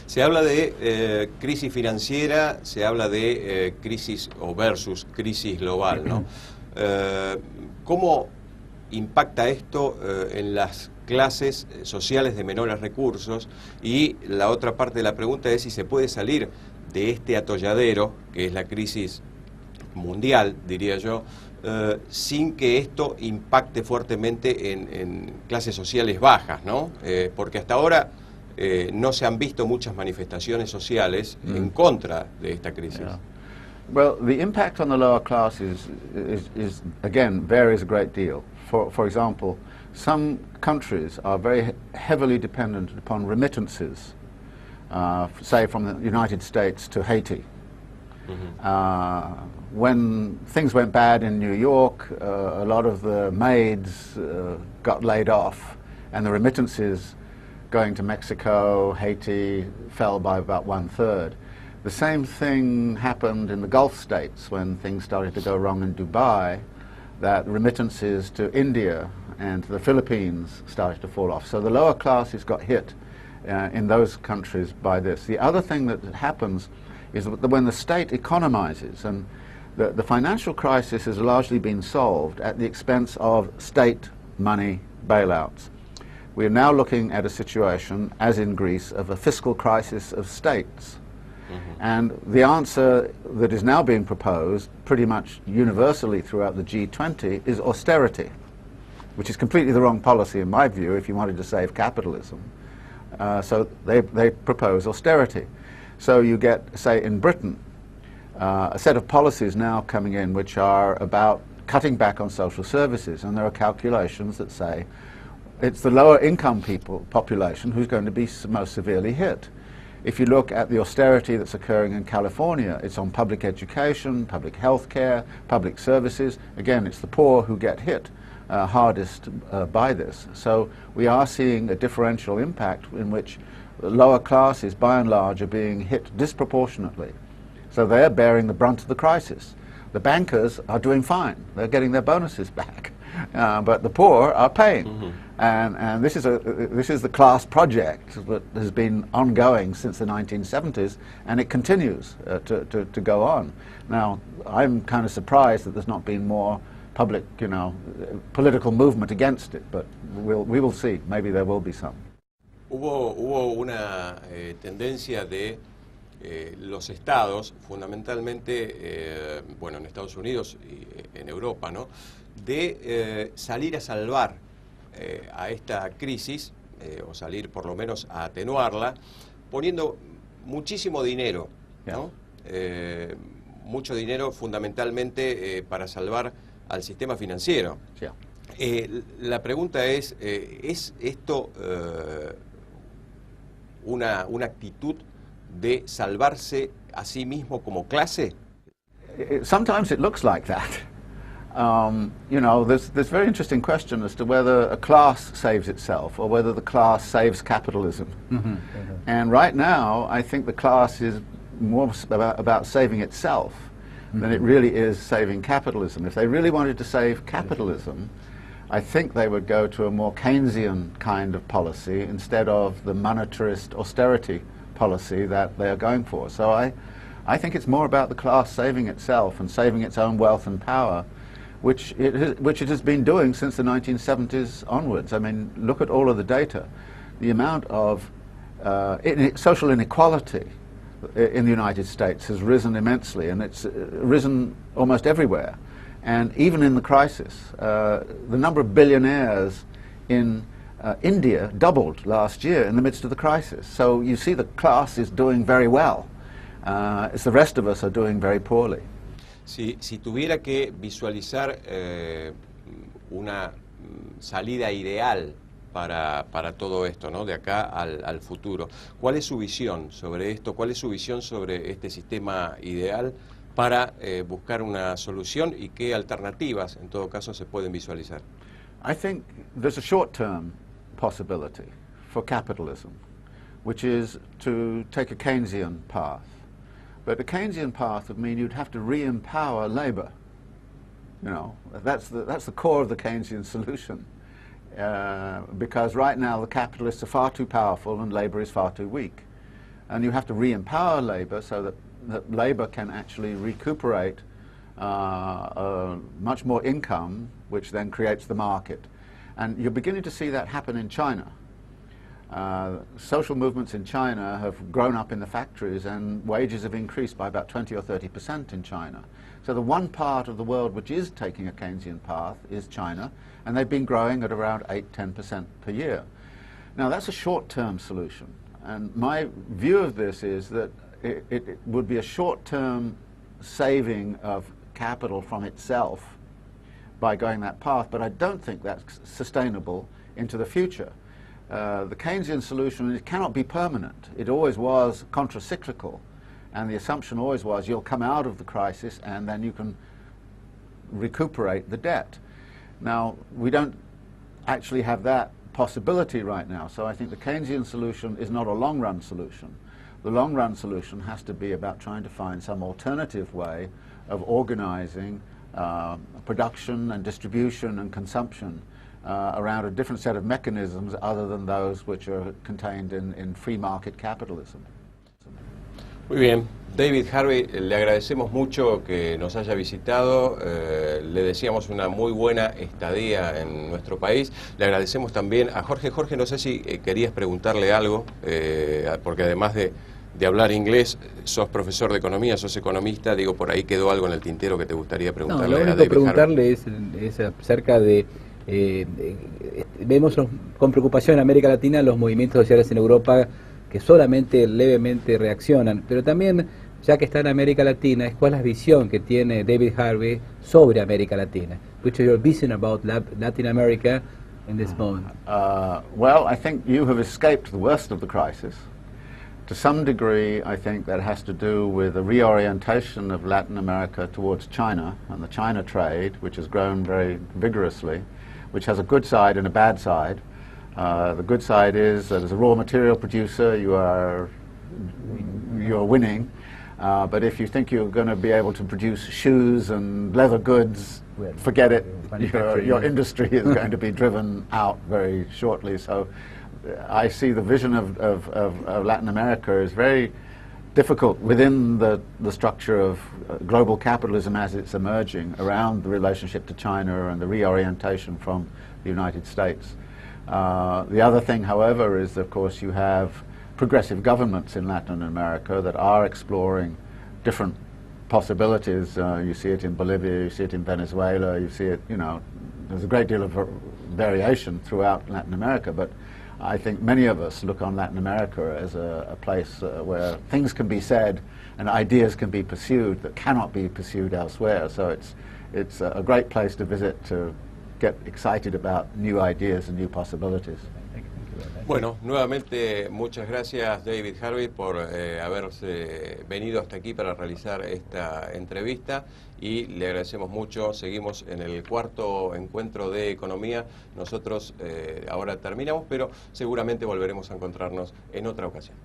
Se habla de crisis financiera, se habla de crisis o versus crisis global, ¿no? ¿Cómo impacta esto en las clases sociales de menores recursos? Y la otra parte de la pregunta es si se puede salir de este atolladero, que es la crisis mundial, diría yo, sin que esto impacte fuertemente en clases sociales bajas, ¿no? Porque hasta ahora no se han visto muchas manifestaciones sociales en contra de esta crisis. Yeah. Well, the impact on the lower classes is again, varies a great deal. For example, some countries are very heavily dependent upon remittances, say from the United States to Haiti. When things went bad in New York, a lot of the maids got laid off, and the remittances going to Mexico, Haiti, fell by about 1/3. The same thing happened in the Gulf states when things started to go wrong in Dubai, that remittances to India and to the Philippines started to fall off. So the lower classes got hit in those countries by this. The other thing that happens is that when the state economizes, and the financial crisis has largely been solved at the expense of state money bailouts. We are now looking at a situation, as in Greece, of a fiscal crisis of states. And the answer that is now being proposed pretty much universally throughout the G20 is austerity, which is completely the wrong policy in my view if you wanted to save capitalism. So they propose austerity. So you get, say in Britain, a set of policies now coming in which are about cutting back on social services, and there are calculations that say it's the lower income population who's going to be most severely hit. If you look at the austerity that's occurring in California, it's on public education, public health care, public services. Again, it's the poor who get hit hardest by this. So we are seeing a differential impact in which the lower classes, by and large, are being hit disproportionately. So they're bearing the brunt of the crisis. The bankers are doing fine. They're getting their bonuses back. But the poor are paying. And this is the class project that has been ongoing since the 1970s, and it continues to go on. Now, I'm kind of surprised that there's not been more public, political movement against it, but we will see. Maybe there will be some. Hubo una tendencia de los estados, fundamentalmente, bueno, en Estados Unidos y en Europa, ¿no?, de salir a salvar a esta crisis, o salir por lo menos a atenuarla, poniendo muchísimo dinero, ¿no? Mucho dinero fundamentalmente para salvar al sistema financiero. Yeah. La pregunta es esto una actitud de salvarse a sí mismo como clase? Sometimes it looks like that. There's very interesting question as to whether a class saves itself or whether the class saves capitalism. And right now, I think the class is more about saving itself than it really is saving capitalism. If they really wanted to save capitalism, I think they would go to a more Keynesian kind of policy instead of the monetarist austerity policy that they are going for. So I think it's more about the class saving itself and saving its own wealth and power, which it has been doing since the 1970s onwards. I mean, look at all of the data. The amount of social inequality in the United States has risen immensely, and it's risen almost everywhere. And even in the crisis, the number of billionaires in India doubled last year in the midst of the crisis. So you see the class is doing very well. It's the rest of us are doing very poorly. Si tuviera que visualizar una salida ideal para todo esto, ¿no?, de acá al futuro, ¿cuál es su visión sobre esto? ¿Cuál es su visión sobre este sistema ideal para buscar una solución y qué alternativas, en todo caso, se pueden visualizar? I think there's a short-term possibility for capitalism, which is to take a Keynesian path. But a Keynesian path would mean you'd have to re-empower labor. That's the core of the Keynesian solution. Because right now the capitalists are far too powerful and labor is far too weak. And you have to re-empower labour so that labour can actually recuperate much more income, which then creates the market. And you're beginning to see that happen in China. Social movements in China have grown up in the factories, and wages have increased by about 20 or 30% in China. So the one part of the world which is taking a Keynesian path is China, and they've been growing at around 8–10% per year. Now that's a short-term solution, and my view of this is that it would be a short-term saving of capital from itself by going that path, but I don't think that's sustainable into the future. The Keynesian solution, it cannot be permanent. It always was contra-cyclical, and the assumption always was you'll come out of the crisis and then you can recuperate the debt. Now, we don't actually have that possibility right now, so I think the Keynesian solution is not a long-run solution. The long-run solution has to be about trying to find some alternative way of organizing production and distribution and consumption around a different set of mechanisms other than those which are contained in free market capitalism. Muy bien. David, Harvey, le agradecemos mucho que nos haya visitado, le deseamos una muy buena estadía en nuestro país, le agradecemos también a Jorge. Jorge, no sé si querías preguntarle algo, porque además de hablar inglés, sos profesor de economía, sos economista, digo, por ahí quedó algo en el tintero que te gustaría preguntarle No, lo único a David preguntarle es acerca de, vemos con preocupación en América Latina los movimientos sociales en Europa que solamente levemente reaccionan, pero también, ya que está en América Latina, ¿cuál es la visión que tiene David Harvey sobre América Latina? Which is your vision about Latin America in this moment? Well, I think you have escaped the worst of the crisis. To some degree, I think that has to do with the reorientation of Latin America towards China and the China trade, which has grown very vigorously, which has a good side and a bad side. The good side is that as a raw material producer, you're winning. But if you think you're going to be able to produce shoes and leather goods, forget it. Your industry is going to be driven out very shortly. So I see the vision of Latin America is very difficult within the structure of global capitalism as it's emerging around the relationship to China and the reorientation from the United States. The other thing, however, is of course you have progressive governments in Latin America that are exploring different possibilities. You see it in Bolivia, you see it in Venezuela, you see it, there's a great deal of variation throughout Latin America, but I think many of us look on Latin America as a place where things can be said and ideas can be pursued that cannot be pursued elsewhere. So it's a great place to visit to get excited about new ideas and new possibilities. Bueno, nuevamente muchas gracias David Harvey por haberse venido hasta aquí para realizar esta entrevista y le agradecemos mucho. Seguimos en el cuarto encuentro de Economía. Nosotros ahora terminamos, pero seguramente volveremos a encontrarnos en otra ocasión.